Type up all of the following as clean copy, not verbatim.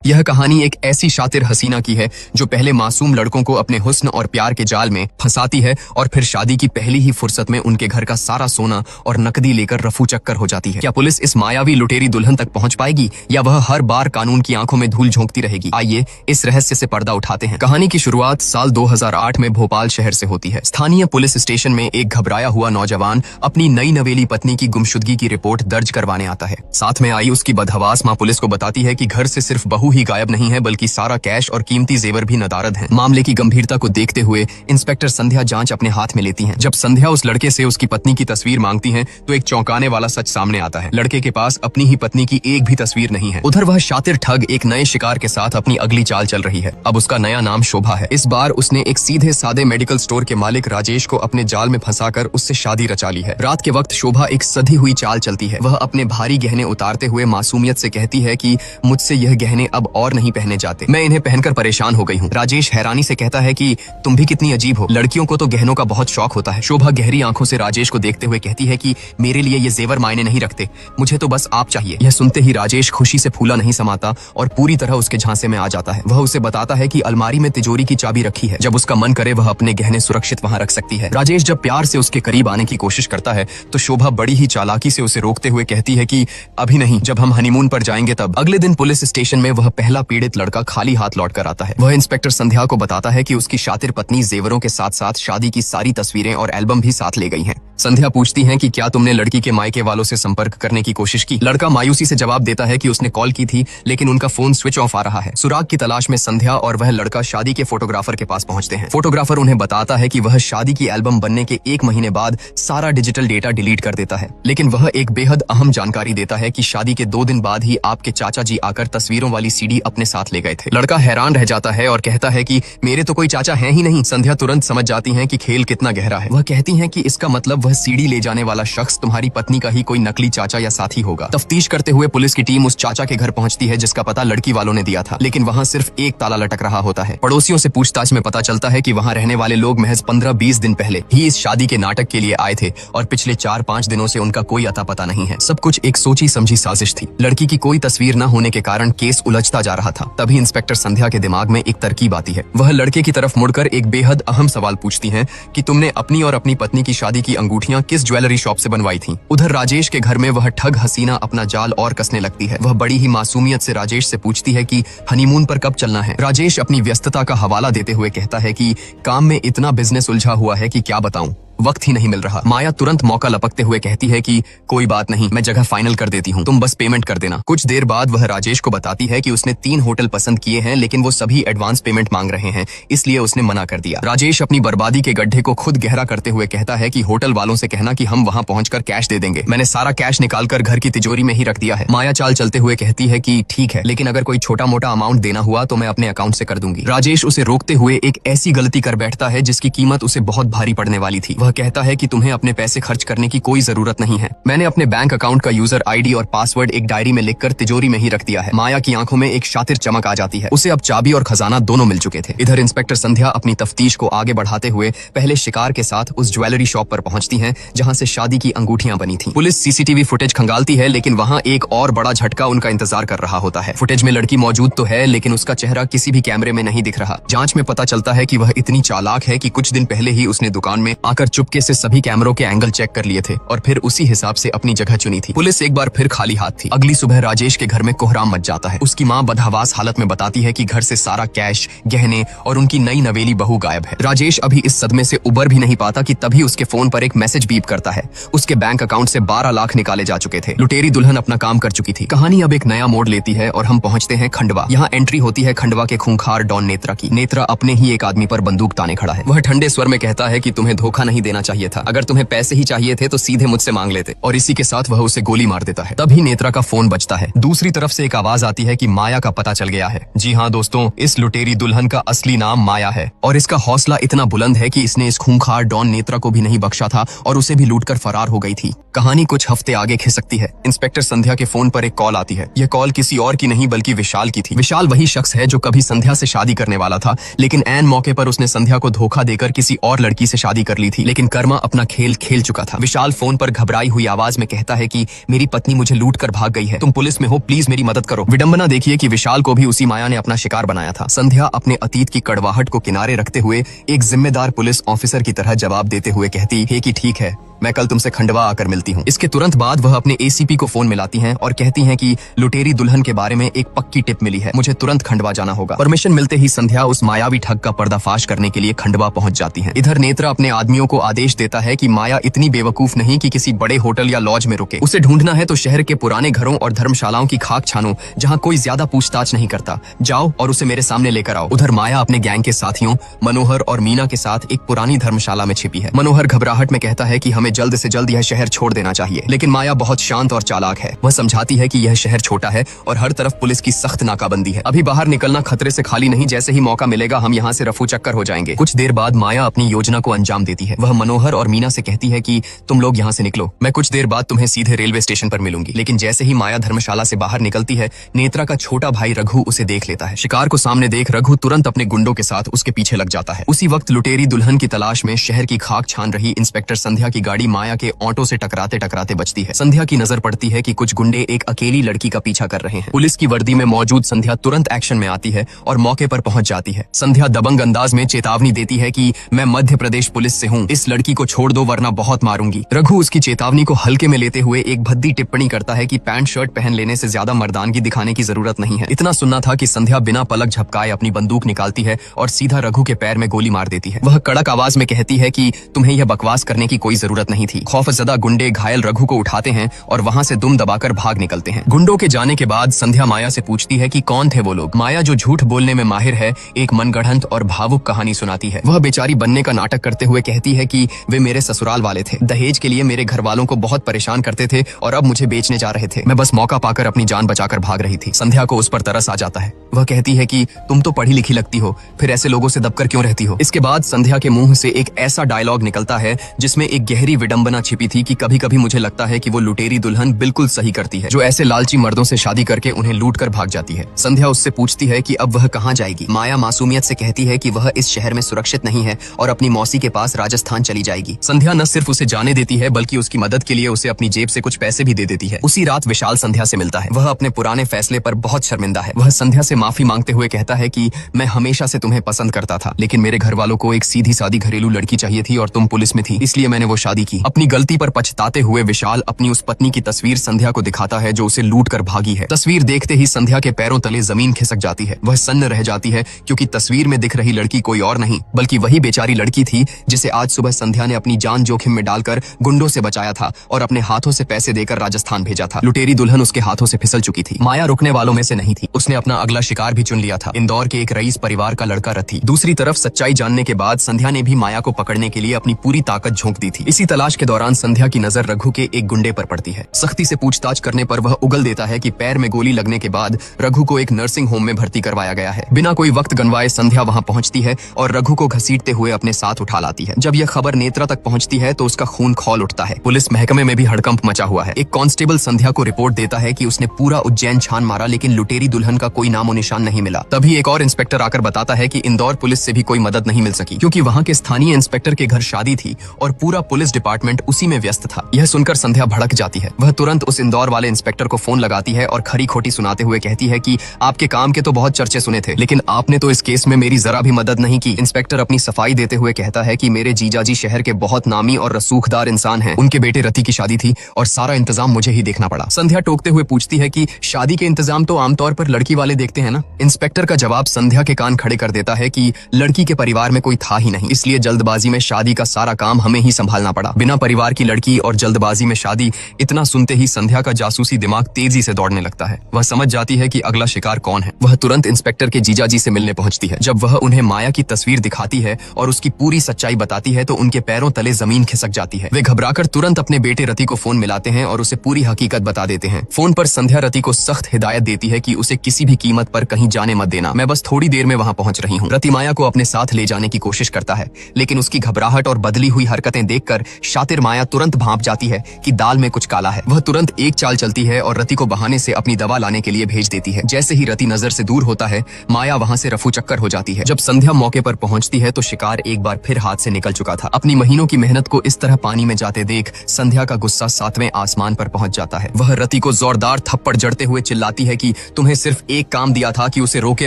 यह कहानी एक ऐसी शातिर हसीना की है जो पहले मासूम लड़कों को अपने हुस्न और प्यार के जाल में फंसाती है और फिर शादी की पहली ही फुर्सत में उनके घर का सारा सोना और नकदी लेकर रफू चक्कर हो जाती है। क्या पुलिस इस मायावी लुटेरी दुल्हन तक पहुंच पाएगी या वह हर बार कानून की आंखों में धूल झोंकती रहेगी? आइए इस रहस्य से पर्दा उठाते हैं। कहानी की शुरुआत साल 2008 में भोपाल शहर से होती है। स्थानीय पुलिस स्टेशन में एक घबराया हुआ नौजवान अपनी नई नवेली पत्नी की गुमशुदगी की रिपोर्ट दर्ज करवाने आता है। साथ में आई उसकी बदहवास मां पुलिस को बताती है कि घर से सिर्फ बहू ही गायब नहीं है बल्कि सारा कैश और कीमती जेवर भी नदारद हैं। मामले की गंभीरता को देखते हुए इंस्पेक्टर संध्या जांच अपने हाथ में लेती हैं। जब संध्या उस लड़के से उसकी पत्नी की तस्वीर मांगती हैं, तो एक चौंकाने वाला सच सामने आता है। लड़के के पास अपनी ही पत्नी की एक भी तस्वीर नहीं है। उधर वह शातिर ठग एक नए शिकार के साथ अपनी अगली चाल चल रही है। अब उसका नया नाम शोभा है। इस बार उसने एक सीधे सादे मेडिकल स्टोर के मालिक राजेश को अपने जाल में फंसाकर उससे शादी रचा ली है। रात के वक्त शोभा एक सधी हुई चाल चलती है। वह अपने भारी गहने उतारते हुए मासूमियत से कहती है कि मुझसे यह गहने अब और नहीं पहने जाते, मैं इन्हें पहनकर परेशान हो गई हूँ। राजेश हैरानी से कहता है कि तुम भी कितनी अजीब हो, लड़कियों को तो गहनों का बहुत शौक होता है। शोभा गहरी आंखों से राजेश को देखते हुए कहती है कि मेरे लिए ये जेवर मायने नहीं रखते, मुझे तो बस आप चाहिए। यह सुनते ही राजेश खुशी से फूला नहीं समाता और पूरी तरह उसके झांसे में आ जाता है। वह उसे बताता है कि अलमारी में तिजोरी की चाबी रखी है, जब उसका मन करे वह अपने गहने सुरक्षित वहां रख सकती है। राजेश जब प्यार से उसके करीब आने की कोशिश करता है तो शोभा बड़ी ही चालाकी से उसे रोकते हुए कहती है कि अभी नहीं, जब हम हनीमून पर जाएंगे तब। अगले दिन पुलिस स्टेशन में वह पहला पीड़ित लड़का खाली हाथ लौट कर आता है। वह इंस्पेक्टर संध्या को बताता है कि उसकी शातिर पत्नी जेवरों के साथ साथ शादी की सारी तस्वीरें और एल्बम भी साथ ले गई हैं। संध्या पूछती है कि क्या तुमने लड़की के मायके वालों से संपर्क करने की कोशिश की? लड़का मायूसी से जवाब देता है कि उसने कॉल की थी लेकिन उनका फोन स्विच ऑफ आ रहा है। सुराग की तलाश में संध्या और वह लड़का शादी के फोटोग्राफर के पास पहुंचते हैं। फोटोग्राफर उन्हें बताता है कि वह शादी की एल्बम बनने के 1 महीने बाद सारा डिजिटल डेटा डिलीट कर देता है, लेकिन वह एक बेहद अहम जानकारी देता है कि शादी के 2 दिन बाद ही आपके चाचा जी आकर तस्वीरों वाली सीडी अपने साथ ले गए थे। लड़का हैरान रह जाता है और कहता है कि मेरे तो कोई चाचा है ही नहीं। संध्या तुरंत समझ जाती है कि खेल कितना गहरा है। वह कहती है कि इसका मतलब वह सीडी ले जाने वाला शख्स तुम्हारी पत्नी का ही कोई नकली चाचा या साथी होगा। तफ्तीश करते हुए पुलिस की टीम उस चाचा के घर पहुंचती है जिसका पता लड़की वालों ने दिया था, लेकिन वहां सिर्फ एक ताला लटक रहा होता है। पड़ोसियों से पूछताछ में पता चलता है कि वहां रहने वाले लोग महज 15-20 दिन पहले ही इस शादी के नाटक के लिए आए थे और पिछले 4-5 दिनों से उनका कोई अता पता नहीं है। सब कुछ एक सोची समझी साजिश थी। लड़की की कोई तस्वीर न होने के कारण केस उलझता जा रहा था। तभी इंस्पेक्टर संध्या के दिमाग में एक तरकीब आती है। वह लड़के की तरफ मुड़कर एक बेहद अहम सवाल पूछती है कि तुमने अपनी और अपनी पत्नी की शादी की अंगूठियां किस ज्वेलरी शॉप से बनवाई थी? उधर राजेश के घर में वह ठग हसीना अपना जाल और कसने लगती है। वह बड़ी ही मासूमियत से राजेश से पूछती है कि हनीमून पर कब चलना है? राजेश अपनी व्यस्तता का हवाला देते हुए कहता है कि काम में इतना बिजनेस उलझा हुआ है कि क्या बताऊं, वक्त ही नहीं मिल रहा। माया तुरंत मौका लपकते हुए कहती है कि कोई बात नहीं, मैं जगह फाइनल कर देती हूँ, तुम बस पेमेंट कर देना। कुछ देर बाद वह राजेश को बताती है कि उसने 3 होटल पसंद किए हैं लेकिन वो सभी एडवांस पेमेंट मांग रहे हैं, इसलिए उसने मना कर दिया। राजेश अपनी बर्बादी के गड्ढे को खुद गहरा करते हुए कहता है कि होटल वालों से कहना कि हम वहाँ पहुंचकर कैश दे देंगे, मैंने सारा कैश निकालकर घर की तिजोरी में ही रख दिया है। माया चाल चलते हुए कहती है कि ठीक है, लेकिन अगर कोई छोटा मोटा अमाउंट देना हुआ तो मैं अपने अकाउंट से कर दूंगी। राजेश उसे रोकते हुए एक ऐसी गलती कर बैठता है जिसकी कीमत उसे बहुत भारी पड़ने वाली थी। वह कहता है कि तुम्हें अपने पैसे खर्च करने की कोई जरूरत नहीं है, मैंने अपने बैंक अकाउंट का यूजर आईडी और पासवर्ड एक डायरी में लिखकर तिजोरी में ही रख दिया है। माया की आंखों में एक शातिर चमक आ जाती है। उसे अब चाबी और खजाना दोनों मिल चुके थे। इधर इंस्पेक्टर संध्या अपनी तफ्तीश को आगे बढ़ाते हुए पहले शिकार के साथ उस ज्वेलरी शॉप पर पहुंचती हैं जहां से शादी की अंगूठियां बनी थी। पुलिस सीसीटीवी फुटेज खंगालती है लेकिन वहां एक और बड़ा झटका उनका इंतजार कर रहा होता है। फुटेज में लड़की मौजूद तो है लेकिन उसका चेहरा किसी भी कैमरे में नहीं दिख रहा। जांच में पता चलता है कि वह इतनी चालाक है कि कुछ दिन पहले ही उसने दुकान में आकर चुपके से सभी कैमरों के एंगल चेक कर लिए थे और फिर उसी हिसाब से अपनी जगह चुनी थी। पुलिस एक बार फिर खाली हाथ थी। अगली सुबह राजेश के घर में कोहराम मच जाता है। उसकी मां बदहवास हालत में बताती है कि घर से सारा कैश, गहने और उनकी नई नवेली बहू गायब है। राजेश अभी इस सदमे से उबर भी नहीं पाता कि तभी उसके फोन पर एक मैसेज बीप करता है। उसके बैंक अकाउंट से 12 लाख निकाले जा चुके थे। लुटेरी दुल्हन अपना काम कर चुकी थी। कहानी अब एक नया मोड़ लेती है और हम पहुंचते हैं खंडवा। यहाँ एंट्री होती है खंडवा के खूंखार डॉन नेत्रा की। नेत्रा अपने ही एक आदमी पर बंदूक ताने खड़ा है। वह ठंडे स्वर में कहता है कि तुम्हें धोखा नहीं देना चाहिए था, अगर तुम्हें पैसे ही चाहिए थे तो सीधे मुझसे मांग लेते, और इसी के साथ वह उसे गोली मार देता है। तभी नेत्रा का फोन बजता है। दूसरी तरफ से एक आवाज आती है कि माया का पता चल गया है। जी हाँ दोस्तों, इस लुटेरी दुल्हन का असली नाम माया है और इसका हौसला इतना बुलंद है कि इसने इस खूंखार डॉन नेत्रा को भी नहीं बख्शा था और उसे भी लूटकर फरार हो गई थी। कहानी कुछ हफ्ते आगे खिसकती है। इंस्पेक्टर संध्या के फोन पर एक कॉल आती है। यह कॉल किसी और की नहीं बल्कि विशाल की थी। विशाल वही शख्स है जो कभी संध्या से शादी करने वाला था, लेकिन ऐन मौके पर उसने संध्या को धोखा देकर किसी और लड़की से शादी कर ली थी। लेकिन लेकिन कर्मा अपना खेल खेल चुका था। विशाल फोन पर घबराई हुई आवाज में कहता है कि मेरी पत्नी मुझे लूट कर भाग गई है, तुम पुलिस में हो, प्लीज मेरी मदद करो। विडंबना देखिए कि विशाल को भी उसी माया ने अपना शिकार बनाया था। संध्या अपने अतीत की कड़वाहट को किनारे रखते हुए एक जिम्मेदार पुलिस ऑफिसर की तरह जवाब देते हुए कहती है कि ठीक है, मैं कल तुमसे खंडवा आकर मिलती हूँ। इसके तुरंत बाद वह अपने एसीपी को फोन मिलाती हैं और कहती हैं कि लुटेरी दुल्हन के बारे में एक पक्की टिप मिली है, मुझे तुरंत खंडवा जाना होगा। परमिशन मिलते ही संध्या उस मायावी ठग का पर्दाफाश करने के लिए खंडवा पहुंच जाती है। इधर नेत्रा अपने आदमियों को आदेश देता है कि माया इतनी बेवकूफ नहीं कि किसी बड़े होटल या लॉज में रुके। उसे ढूंढना है तो शहर के पुराने घरों और धर्मशालाओं की खाक छानो, जहाँ कोई ज्यादा पूछताछ नहीं करता। जाओ और उसे मेरे सामने लेकर आओ। उधर माया अपने गैंग के साथियों मनोहर और मीना के साथ एक पुरानी धर्मशाला में छिपी है। मनोहर घबराहट में कहता है कि हमें जल्द से जल्द यह शहर छोड़ देना चाहिए, लेकिन माया बहुत शांत और चालाक है। वह समझाती है कि यह शहर छोटा है और हर तरफ पुलिस की सख्त नाकाबंदी है। अभी बाहर निकलना खतरे से खाली नहीं, जैसे ही मौका मिलेगा हम यहाँ से रफू चक्कर हो जाएंगे। कुछ देर बाद माया अपनी योजना को अंजाम देती है। वह मनोहर और मीना से कहती है कि तुम लोग यहाँ से निकलो, मैं कुछ देर बाद तुम्हें सीधे रेलवे स्टेशन पर मिलूंगी। लेकिन जैसे ही माया धर्मशाला से बाहर निकलती है, नेत्रा का छोटा भाई रघु उसे देख लेता है। शिकार को सामने देख रघु तुरंत अपने गुंडों के साथ उसके पीछे लग जाता है। उसी वक्त लुटेरी दुल्हन की तलाश में शहर की खाक छान रही इंस्पेक्टर संध्या की गाड़ी माया के ऑटो से टकराते टकराते बचती है। संध्या की नजर पड़ती है कि कुछ गुंडे एक अकेली लड़की का पीछा कर रहे हैं। पुलिस की वर्दी में मौजूद संध्या तुरंत एक्शन में आती है और मौके पर पहुंच जाती है। संध्या दबंग अंदाज में चेतावनी देती है कि मैं मध्य प्रदेश पुलिस से हूँ, इस लड़की को छोड़ दो वरना बहुत मारूंगी। रघु उसकी चेतावनी को हल्के में लेते हुए एक भद्दी टिप्पणी करता है कि पैंट शर्ट पहन लेने से ज्यादा मर्दानगी दिखाने की जरूरत नहीं है। इतना सुनना था कि संध्या बिना पलक झपकाए अपनी बंदूक निकालती है और सीधा रघु के पैर में गोली मार देती है। वह कड़क आवाज में कहती है कि तुम्हें यह बकवास करने की कोई जरूरत नहीं थी। खौफजदा गुंडे घायल रघु को उठाते हैं और वहां से दुम दबाकर भाग निकलते हैं। गुंडों के जाने के बाद संध्या माया से पूछती है कि कौन थे वो लोग। माया जो झूठ बोलने में माहिर है, एक मनगढ़ंत और भावुक कहानी सुनाती है। वह बेचारी बनने का नाटक करते हुए कहती है कि वे मेरे ससुराल वाले थे, दहेज के लिए मेरे घर वालों को बहुत परेशान करते थे और अब मुझे बेचने जा रहे थे। मैं बस मौका पाकर अपनी जान बचाकर भाग रही थी। संध्या को उस पर तरस आ जाता है। वह कहती है कि तुम तो पढ़ी लिखी लगती हो, फिर ऐसे लोगों से दबकर क्यों रहती हो। इसके बाद संध्या के मुंह से एक ऐसा डायलॉग निकलता है जिसमें एक गहरी विडंबना छिपी थी कि कभी कभी मुझे लगता है कि वो लुटेरी दुल्हन बिल्कुल सही करती है, जो ऐसे लालची मर्दों से शादी करके उन्हें लूट कर भाग जाती है। संध्या उससे पूछती है कि अब वह कहाँ जाएगी। माया मासूमियत से कहती है कि वह इस शहर में सुरक्षित नहीं है और अपनी मौसी के पास राजस्थान चली जाएगी। संध्या न सिर्फ उसे जाने देती है बल्कि उसकी मदद के लिए उसे अपनी जेब से कुछ पैसे भी दे देती है। उसी रात विशाल संध्या से मिलता है। वह अपने पुराने फैसले पर बहुत शर्मिंदा है। वह संध्या से माफी मांगते हुए कहता है कि मैं हमेशा से तुम्हें पसंद करता था, लेकिन मेरे घर वालों को एक सीधी सादी घरेलू लड़की चाहिए थी और तुम पुलिस में थी, इसलिए मैंने वो शादी की। अपनी गलती पर पछताते हुए विशाल अपनी उस पत्नी की तस्वीर संध्या को दिखाता है जो उसे लूट कर भागी है। तस्वीर देखते ही संध्या के पैरों तले जमीन खिसक जाती है। वह सन्न रह जाती है क्योंकि तस्वीर में दिख रही लड़की कोई और नहीं बल्कि वही बेचारी लड़की थी जिसे आज सुबह संध्या ने अपनी जान जोखिम में डालकर गुंडों से बचाया था और अपने हाथों से पैसे देकर राजस्थान भेजा था। लुटेरी दुल्हन उसके हाथों से फिसल चुकी थी। माया रुकने वालों में से नहीं थी। उसने अपना अगला शिकार भी चुन लिया था, इंदौर के एक रईस परिवार का लड़का रथी। दूसरी तरफ सच्चाई जानने के बाद संध्या ने भी माया को पकड़ने के लिए अपनी पूरी ताकत झोंक दी थी। इसी तलाश के दौरान संध्या की नजर रघु के एक गुंडे पर पड़ती है। सख्ती से पूछताछ करने पर वह उगल देता है कि पैर में गोली लगने के बाद रघु को एक नर्सिंग होम में भर्ती करवाया गया है। बिना कोई वक्त गंवाए संध्या वहां पहुंचती है और रघु को घसीटते हुए अपने साथ उठा लाती है। जब यह खबर नेत्रा तक पहुंचती है तो उसका खून खौल उठता है। पुलिस महकमे में भी हड़कंप मचा हुआ है। एक कांस्टेबल संध्या को रिपोर्ट देता है कि उसने पूरा उज्जैन छान मारा लेकिन लुटेरी दुल्हन का कोई नामो निशान नहीं मिला। तभी एक और इंस्पेक्टर आकर बताता है कि इंदौर पुलिस से भी कोई मदद नहीं मिल सकी क्योंकि वहां के स्थानीय इंस्पेक्टर के घर शादी थी और पूरा पुलिस डिपार्टमेंट उसी में व्यस्त था। यह सुनकर संध्या भड़क जाती है। वह तुरंत उस इंदौर वाले इंस्पेक्टर को फोन लगाती है और खरी खोटी सुनाते हुए कहती है कि आपके काम के तो बहुत चर्चे सुने थे लेकिन आपने तो इस केस में मेरी जरा भी मदद नहीं की। इंस्पेक्टर अपनी सफाई देते हुए कहता है कि मेरे जीजाजी शहर के बहुत नामी और रसूखदार इंसान हैं। उनके बेटे रति की शादी थी और सारा इंतजाम मुझे ही देखना पड़ा। संध्या टोकते हुए पूछती है कि शादी के इंतजाम तो आमतौर पर लड़की वाले देखते हैं ना। इंस्पेक्टर का जवाब संध्या के कान खड़े कर देता है कि लड़की के परिवार में कोई था ही नहीं, इसलिए जल्दबाजी में शादी का सारा काम हमें ही संभालना पड़ा। बिना परिवार की लड़की और जल्दबाजी में शादी, इतना सुनते ही संध्या का जासूसी दिमाग तेजी से दौड़ने लगता है। वह समझ जाती है कि अगला शिकार कौन है। वह तुरंत इंस्पेक्टर के जीजाजी से मिलने पहुंचती है। जब वह उन्हें माया की तस्वीर दिखाती है और उसकी पूरी सच्चाई बताती है तो उनके पैरों तले जमीन खिसक जाती है। वे घबराकर तुरंत अपने बेटे रति को फोन मिलाते हैं और उसे पूरी हकीकत बता देते हैं। फोन पर संध्या रति को सख्त हिदायत देती है कि उसे किसी भी कीमत पर कहीं जाने मत देना, मैं बस थोड़ी देर में वहां पहुंच रही हूँ। रति माया को अपने साथ ले जाने की कोशिश करता है लेकिन उसकी घबराहट और बदली हुई हरकतें देखकर शातिर माया तुरंत भांप जाती है कि दाल में कुछ काला है। वह तुरंत एक चाल चलती है और रति को बहाने से अपनी दवा लाने के लिए भेज देती है। जैसे ही रति नजर से दूर होता है, माया वहाँ से रफू चक्कर हो जाती है। जब संध्या मौके पर पहुंचती है तो शिकार एक बार फिर हाथ से निकल चुका था। अपनी महीनों की मेहनत को इस तरह पानी में जाते देख संध्या का गुस्सा 7वें आसमान पर पहुंच जाता है। वह रति को जोरदार थप्पड़ जड़ते हुए चिल्लाती है कि तुम्हें सिर्फ एक काम दिया था कि उसे रोके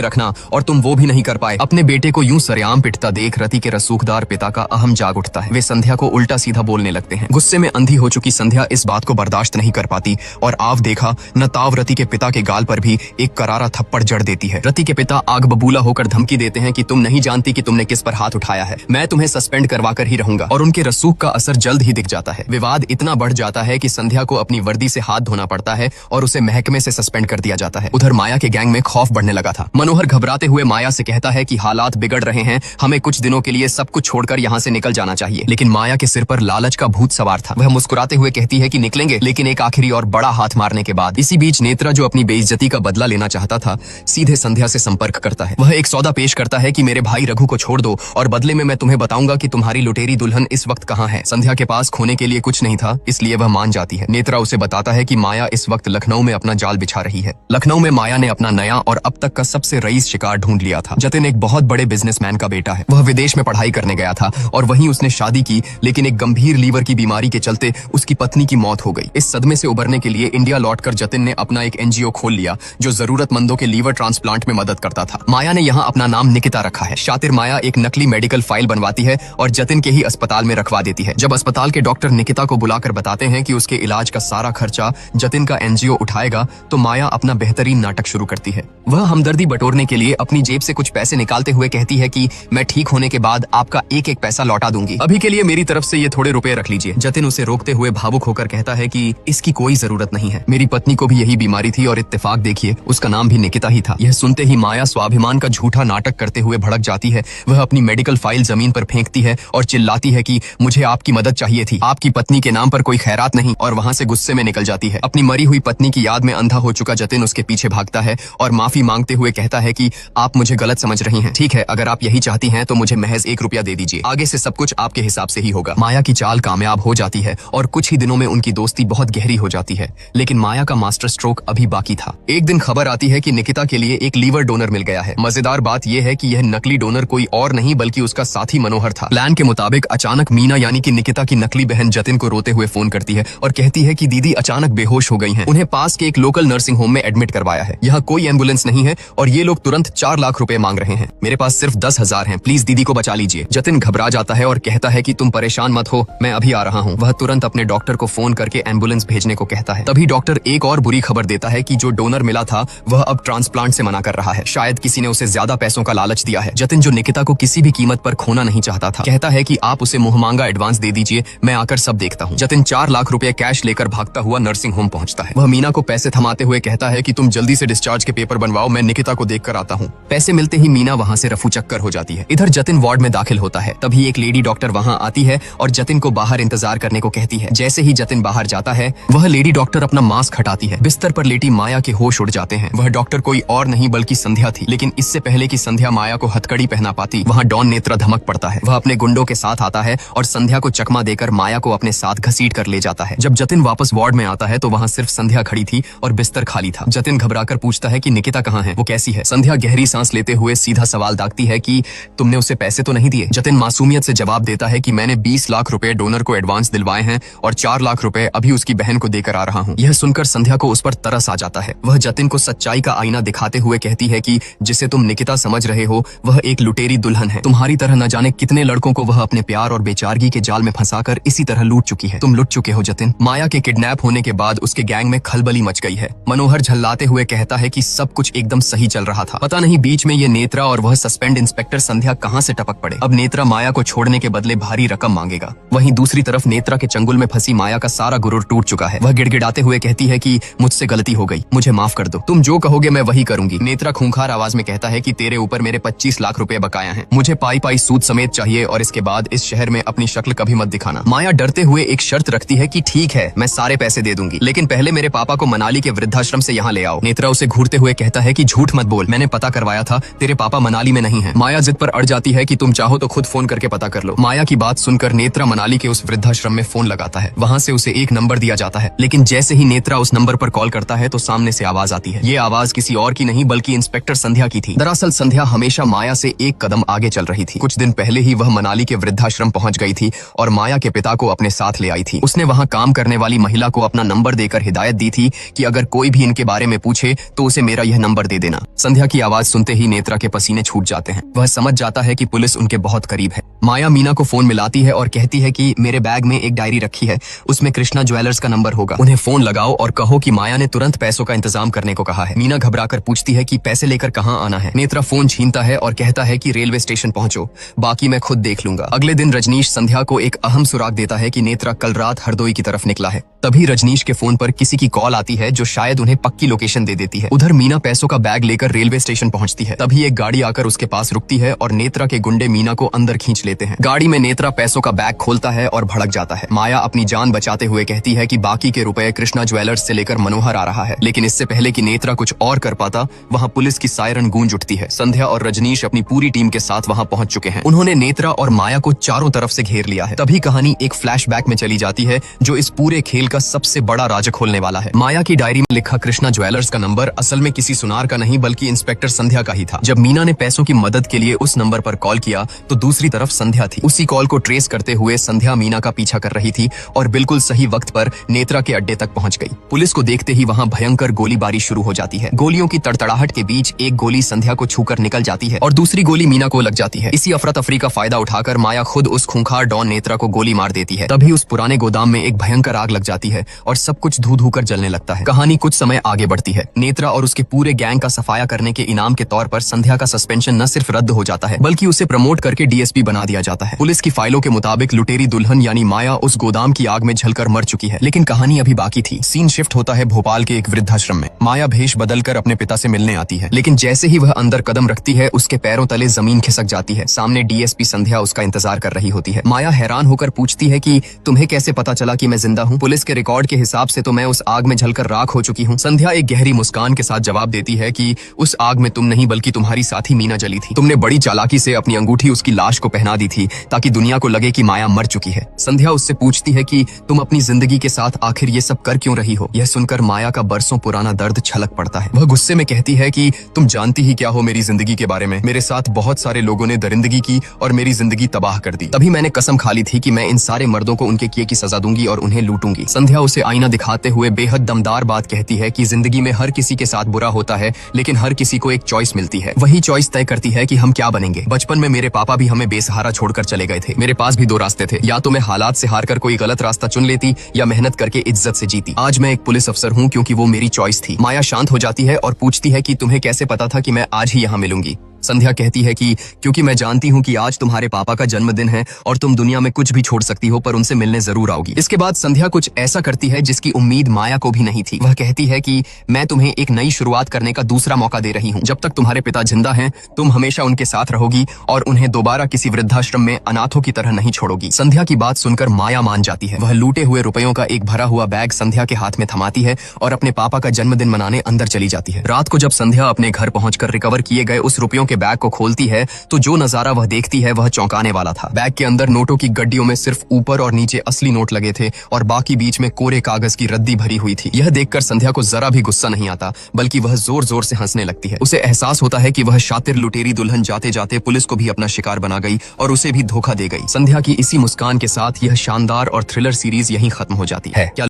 रखना और तुम वो भी नहीं कर पाए। अपने बेटे को यूं सरेआम पिटता देख रति के रसूखदार पिता का अहम जाग उठता है। वे संध्या को उल्टा सीधा बोलने लगते हैं। गुस्से में अंधी हो चुकी संध्या इस बात को बर्दाश्त नहीं कर पाती और आव देखा न ताव रति के पिता के गाल पर भी एक करारा थप्पड़ जड़ देती है। रति के पिता आग बबूला होकर धमकी देते हैं कि तुम नहीं जानती कि तुमने किस पर हाथ उठाया है, मैं तुम्हें सस्पेंड करवा कर ही रहूंगा। और उनके रसूख का असर जल्द ही दिख जाता है। विवाद इतना बढ़ जाता है कि संध्या को अपनी वर्दी से हाथ धोना पड़ता है और उसे महकमे से सस्पेंड कर दिया जाता है। उधर माया के गैंग में खौफ बढ़ने लगा था। मनोहर घबराते हुए माया से कहता है कि हालात बिगड़ रहे हैं, हमें कुछ दिनों के लिए सब कुछ छोड़कर यहाँ से निकल जाना चाहिए। लेकिन माया के सिर पर लालच का भूत सवार था। वह मुस्कुराते हुए कहती है कि निकलेंगे, लेकिन एक आखिरी और बड़ा हाथ मारने के बाद। इसी बीच नेत्रा, जो अपनी बेइज्जती का बदला लेना चाहता था, सीधे संध्या से संपर्क करता है। वह एक सौदा पेश करता है कि मेरे भाई रघु को छोड़ दो और बदले में मैं तुम्हें बताऊंगा कि तुम्हारी लुटेरी दुल्हन इस वक्त कहाँ है। संध्या के पास खोने के लिए कुछ नहीं था, इसलिए वह मान जाती है। नेत्रा उसे बताता है कि माया इस वक्त लखनऊ में अपना जाल बिछा रही है। लखनऊ में माया ने अपना नया और अब तक का सबसे रईस शिकार ढूंढ लिया था। जतिन एक बहुत बड़े बिजनेसमैन का बेटा है। वह विदेश में पढ़ाई करने गया था और वहीं उसने शादी की, लेकिन एक गंभीर लीवर की बीमारी के चलते उसकी पत्नी की मौत हो गई। इस सदमे से उबरने के लिए इंडिया लौटकर जतिन ने अपना एक एनजीओ खोल लिया जो जरूरतमंदों के लीवर ट्रांसप्लांट में मदद करता था। माया ने यहाँ अपना नाम निकिता रखा है। शातिर माया एक नकली मेडिकल फाइल बनवाती है और जतिन के ही अस्पताल में रखवा देती है। जब अस्पताल के डॉक्टर निकिता को बुलाकर बताते हैं कि उसके इलाज का सारा खर्चा जतिन का एनजीओ उठाएगा, तो माया अपना बेहतरीन नाटक शुरू करती है। वह हमदर्दी बटोरने के लिए अपनी जेब से कुछ पैसे निकालते हुए कहती है कि मैं ठीक होने के बाद आपका एक एक पैसा लौटा दूंगी, अभी के लिए मेरी तरफ से ये थोड़े रुपए रख लीजिए। जतिन उसे रोकते हुए भावुक होकर कहता है कि इसकी कोई जरूरत नहीं है, मेरी पत्नी को भी यही बीमारी थी और इत्तेफाक देखिए उसका नाम भी निकिता ही था। यह सुनते ही माया स्वाभिमान का झूठा नाटक करते हुए भड़क जाती है। वह अपनी मेडिकल फाइल जमीन पर फेंकती है और चिल्लाती है कि मुझे आपकी मदद चाहिए थी, आपकी पत्नी के नाम पर कोई खैरात नहीं, और वहां से गुस्से में निकल जाती है। अपनी मरी हुई पत्नी की याद में अंधा हो चुका जतिन उसके पीछे भागता है और माफी मांगते हुए कहता है कि आप मुझे गलत समझ रही हैं। ठीक है, अगर आप यही चाहती हैं तो मुझे महज 1 रुपया दे दीजिए, आगे से सब कुछ आपके हिसाब से ही होगा। माया की चाल कामयाब हो जाती है और कुछ ही दिनों में उनकी दोस्ती बहुत गहरी हो जाती है। लेकिन माया का मास्टर स्ट्रोक अभी बाकी था। एक दिन खबर आती है कि निकिता के लिए एक लीवर डोनर मिल गया है। मजेदार बात यह है कि यह नकली डोनर कोई और नहीं बल्कि उसका साथी मनोहर था। प्लान के मुताबिक अचानक मीना यानी कि निकिता की नकली बहन जतिन को रोते हुए फोन करती है और कहती है कि दीदी अचानक बेहोश हो गई हैं। उन्हें पास के एक लोकल नर्सिंग होम में एडमिट करवाया है। यहाँ कोई एम्बुलेंस नहीं है और ये लोग तुरंत 4 लाख रुपए मांग रहे हैं। मेरे पास सिर्फ 10,000 हैं, प्लीज दीदी को बचा लीजिए। जतिन घबरा जाता है और कहता है कि तुम परेशान मत हो, मैं अभी आ रहा हूँ। वह तुरंत अपने डॉक्टर को फोन करके एम्बुलेंस भेजने को कहता है। तभी डॉक्टर एक और बुरी खबर देता है कि जो डोनर मिला था वह अब ट्रांसप्लांट से मना कर रहा है। शायद किसी ने उसे ज्यादा पैसों का लालच दिया है। जतिन, जो निकिता को किसी भी कीमत पर खोना नहीं चाहता था, कहता है कि आप उसे मुंहमांगा एडवांस दे दीजिए, मैं आकर सब देखता हूँ। जतिन 4 लाख रुपए कैश लेकर भागता हुआ नर्सिंग होम पहुंचता है। वह मीना को पैसे थमाते हुए कहता है कि तुम जल्दी से डिस्चार्ज के पेपर बनवाओ, मैं निकिता को देख कर आता हूँ। पैसे मिलते ही मीना वहाँ से रफू चक्कर हो जाती है। इधर जतिन वार्ड में दाखिल होता है। तभी एक लेडी डॉक्टर वहाँ आती है और जतिन को बाहर इंतजार करने को कहती है। जैसे ही जतिन बाहर जाता है, वह लेडी डॉक्टर अपना मास्क हटाती है। बिस्तर पर लेटी माया के होश उड़ जाते हैं। वह डॉक्टर कोई और नहीं बल्कि संध्या थी। लेकिन इससे पहले कि संध्या माया को हथकड़ी पहना पाती, वहाँ डॉन नेत्रा धमक पड़ता है। वह अपने गुंडों के साथ आता है और संध्या को चकमा देकर माया को अपने साथ घसीट कर ले जाता है। जब जतिन वापस वार्ड में आता है तो वहाँ सिर्फ संध्या खड़ी थी और बिस्तर खाली था। जतिन घबराकर पूछता है कि निकिता कहाँ है, वो कैसी है। संध्या गहरी सांस लेते हुए सीधा सवाल दागती है कि तुमने उसे पैसे तो नहीं दिए। जतिन मासूमियत से जवाब देता है कि मैंने 20 लाख रुपए डोनर को एडवांस दिलवाए हैं और 4 लाख रुपए अभी उसकी बहन को देकर आ रहा हूँ। यह सुनकर संध्या को उस पर तरस आ जाता है। वह जतिन को सच्चाई का आईना दिखाते हुए कहती है कि जिसे तुम निकिता समझ रहे हो वह एक लुटेरी दुल्हन है। तुम्हारी तरह न जाने कितने लड़कों को वह अपने प्यार और बेचारगी के जाल में फंसाकर इसी तरह लूट चुकी है। तुम लुट चुके हो जतिन। माया के किडनैप होने के बाद उसके गैंग में खलबली मच गई है। मनोहर झल्लाते हुए कहता है कि सब कुछ एकदम सही चल रहा था, पता नहीं बीच में ये नेत्रा और वह सस्पेंड इंस्पेक्टर संध्या कहाँ से टपक पड़े। अब नेत्रा माया को छोड़ने के बदले भारी रकम मांगेगा। वहीं दूसरी तरफ नेत्रा के चंगुल में फंसी माया का सारा गुरूर टूट चुका है। वह गिड़गिड़ाते हुए कहती है कि मुझसे गलती हो गई, मुझे माफ कर दो, तुम जो कहोगे मैं वही करूंगी। नेत्रा खूंखार आवाज में कहता है कि तेरे ऊपर मेरे 25 लाख रुपए बकाया हैं, मुझे पाई पाई सूद समेत चाहिए और इसके बाद इस शहर में अपनी शक्ल कभी मत दिखाना। माया डरते हुए एक शर्त रखती है कि ठीक है, मैं सारे पैसे दे दूंगी, लेकिन पहले मेरे पापा को मनाली के वृद्धाश्रम से यहाँ ले आओ। नेत्रा उसे घूरते हुए कहता है कि झूठ मत बोल, मैंने पता करवाया था, तेरे पापा मनाली में नहीं है। माया जिद पर अड़ जाती है कि तुम चाहो तो खुद फोन करके पता कर लो। माया की बात सुनकर नेत्रा मनाली मनाली के उस वृद्धाश्रम में फोन लगाता है। वहाँ से उसे एक नंबर दिया जाता है, लेकिन जैसे ही नेत्रा उस नंबर पर कॉल करता है तो सामने से आवाज आती है। ये आवाज किसी और की नहीं बल्कि इंस्पेक्टर संध्या की थी। दरअसल संध्या हमेशा माया से एक कदम आगे चल रही थी। कुछ दिन पहले ही वह मनाली के वृद्धाश्रम पहुंच गई थी और माया के पिता को अपने साथ ले आई थी। उसने वहां काम करने वाली महिला को अपना नंबर देकर हिदायत दी थी कि अगर कोई भी इनके बारे में पूछे तो उसे मेरा यह नंबर दे देना। संध्या की आवाज सुनते ही नेत्रा के पसीने छूट जाते हैं। वह समझ जाता है कि पुलिस उनके बहुत करीब है। माया मीना को फोन मिलाती है और कहती है कि मेरे बैग में एक डायरी रखी है, उसमें कृष्णा ज्वेलर्स का नंबर होगा, उन्हें फोन लगाओ और कहो कि माया ने तुरंत पैसों का इंतजाम करने को कहा है। मीना घबराकर पूछती है कि पैसे लेकर कहाँ आना है। नेत्रा फोन छीनता है और कहता है कि रेलवे स्टेशन पहुंचो, बाकी मैं खुद देख लूंगा। अगले दिन रजनीश संध्या को एक अहम सुराग देता है कि नेत्रा कल रात हरदोई की तरफ निकला है। तभी रजनीश के फोन पर किसी की कॉल आती है जो शायद उन्हें पक्की लोकेशन दे देती है। उधर मीना पैसों का बैग लेकर रेलवे स्टेशन पहुंचती है। तभी एक गाड़ी आकर उसके पास रुकती है और नेत्रा के गुंडे मीना को अंदर खींच लेते हैं। गाड़ी में नेत्रा पैसों का बैग खोलता है और भड़क जाता है। माया अपनी जान बचाते हुए कहती है कि बाकी के रुपए कृष्णा ज्वेलर्स से लेकर मनोहर आ रहा है, लेकिन इससे पहले कि नेत्रा कुछ और कर पाता वहाँ पुलिस की सायरन गूंज उठती है। संध्या और रजनीश अपनी पूरी टीम के साथ वहाँ पहुंच चुके हैं। उन्होंने नेत्रा और माया को चारों तरफ से घेर लिया है। तभी कहानी एक फ्लैशबैक में चली जाती है जो इस पूरे खेल का सबसे बड़ा राज खोलने वाला है। माया की डायरी में लिखा कृष्णा ज्वेलर्स का नंबर असल में किसी सुनार का नहीं बल्कि इंस्पेक्टर संध्या का ही था। जब मीना ने पैसों की मदद के लिए उस नंबर पर कॉल किया तो दूसरी तरफ संध्या थी। उसी कॉल को ट्रेस करते हुए संध्या मीना का पीछा कर रही थी और बिल्कुल सही वक्त पर नेत्रा के अड्डे तक पहुंच गई। पुलिस को देखते ही वहां भयंकर गोलीबारी शुरू हो जाती है। गोलियों की तड़तड़ाहट के बीच एक गोली संध्या को छूकर निकल जाती है और दूसरी गोली मीना को लग जाती है। इसी अफरा तफरी का फायदा उठाकर माया खुद उस खूंखार डॉन नेत्रा को गोली मार देती है। तभी उस पुराने गोदाम में एक भयंकर आग लग जाती है और सब कुछ धू धू कर जलने लगता है। कहानी कुछ समय आगे बढ़ती है। नेत्रा और उसके पूरे गैंग का सफाया करने के इनाम के तौर पर संध्या का सस्पेंशन न सिर्फ रद्द हो जाता है बल्कि उसे प्रमोट करके डीएसपी बना दिया जाता है। पुलिस की फाइलों के मुताबिक लुटेरी दुल्हन यानी माया उस गोदाम की आग में जलकर मर चुकी है, लेकिन कहानी अभी बाकी थी। सीन शिफ्ट होता है भोपाल के एक वृद्धाश्रम में। माया भेष बदलकर अपने पिता से मिलने आती है, लेकिन जैसे ही वह अंदर कदम रखती है उसके पैरों तले जमीन खिसक जाती है। सामने डीएसपी संध्या उसका इंतजार कर रही होती है। माया हैरान होकर पूछती है कि तुम्हें कैसे पता चला कि मैं जिंदा हूँ? पुलिस के रिकॉर्ड के हिसाब से तो मैं उस आग में जलकर राख हो चुकी हूँ। संध्या एक गहरी मुस्कान के साथ जवाब देती है कि उस आग में तुम नहीं बल्कि तुम्हारी साथी मीना जली थी। तुमने बड़ी चालाकी से अपनी अंगूठी उसकी लाश को पहना दी थी ताकि दुनिया को लगे कि माया मर चुकी है। संध्या उससे पूछती है कि तुम अपनी जिंदगी के साथ आखिर ये सब कर क्यों रही हो? यह सुनकर माया का बरसों पुराना दर्द छलक पड़ता है। वह गुस्से में कहती है कि तुम जानती ही क्या हो मेरी जिंदगी के बारे में। मेरे साथ बहुत सारे लोगों ने दरिंदगी की और मेरी जिंदगी तबाह कर दी। तभी मैंने कसम खा ली थी कि मैं इन सारे मर्दों को उनके किए की सजा दूंगी और उन्हें लूटूंगी। संध्या उसे आईना दिखाते हुए बेहद दमदार बात कहती है कि जिंदगी में हर किसी के साथ बुरा होता है, लेकिन हर किसी को एक चॉइस मिलती है। वही चॉइस तय करती है कि हम क्या बनेंगे। बचपन में मेरे पापा भी हमें बेसहारा छोड़कर चले गए थे। मेरे पास भी दो रास्ते थे, या तो मैं हालात से हारकर कोई गलत रास्ता चुन लेती या मेहनत करके इज्जत से जीती। आज मैं एक पुलिस अफसर हूँ क्योंकि वो मेरी चॉइस थी। माया शांत हो जाती है और पूछती है कि तुम्हें कैसे पता था कि मैं आज ही यहाँ मिलूंगी? संध्या कहती है कि क्योंकि मैं जानती हूँ कि आज तुम्हारे पापा का जन्मदिन है और तुम दुनिया में कुछ भी छोड़ सकती हो पर उनसे मिलने जरूर आओगी। इसके बाद संध्या कुछ ऐसा करती है जिसकी उम्मीद माया को भी नहीं थी। वह कहती है कि मैं तुम्हें एक नई शुरुआत करने का दूसरा मौका दे रही हूँ। जब तक तुम्हारे पिता जिंदा हैं तुम हमेशा उनके साथ रहोगी और उन्हें दोबारा किसी वृद्धाश्रम में अनाथों की तरह नहीं छोड़ोगी। संध्या की बात सुनकर माया मान जाती है। वह लूटे हुए रुपयों का एक भरा हुआ बैग संध्या के हाथ में थमाती है और अपने पापा का जन्मदिन मनाने अंदर चली जाती है। रात को जब संध्या अपने घर पहुंचकर रिकवर किए गए उस रुपयों के बैग को खोलती है तो जो नजारा वह देखती है वह चौंकाने वाला था। बैग के अंदर नोटों की गड्डियों में सिर्फ ऊपर और नीचे असली नोट लगे थे और बाकी बीच में कोरे कागज की रद्दी भरी हुई थी। यह देखकर संध्या को जरा भी गुस्सा नहीं आता बल्कि वह जोर जोर से हंसने लगती है। उसे एहसास होता है कि वह शातिर लुटेरी दुल्हन जाते जाते पुलिस को भी अपना शिकार बना गई और उसे भी धोखा दे गई। संध्या की इसी मुस्कान के साथ यह शानदार और थ्रिलर सीरीज यहीं खत्म हो जाती है।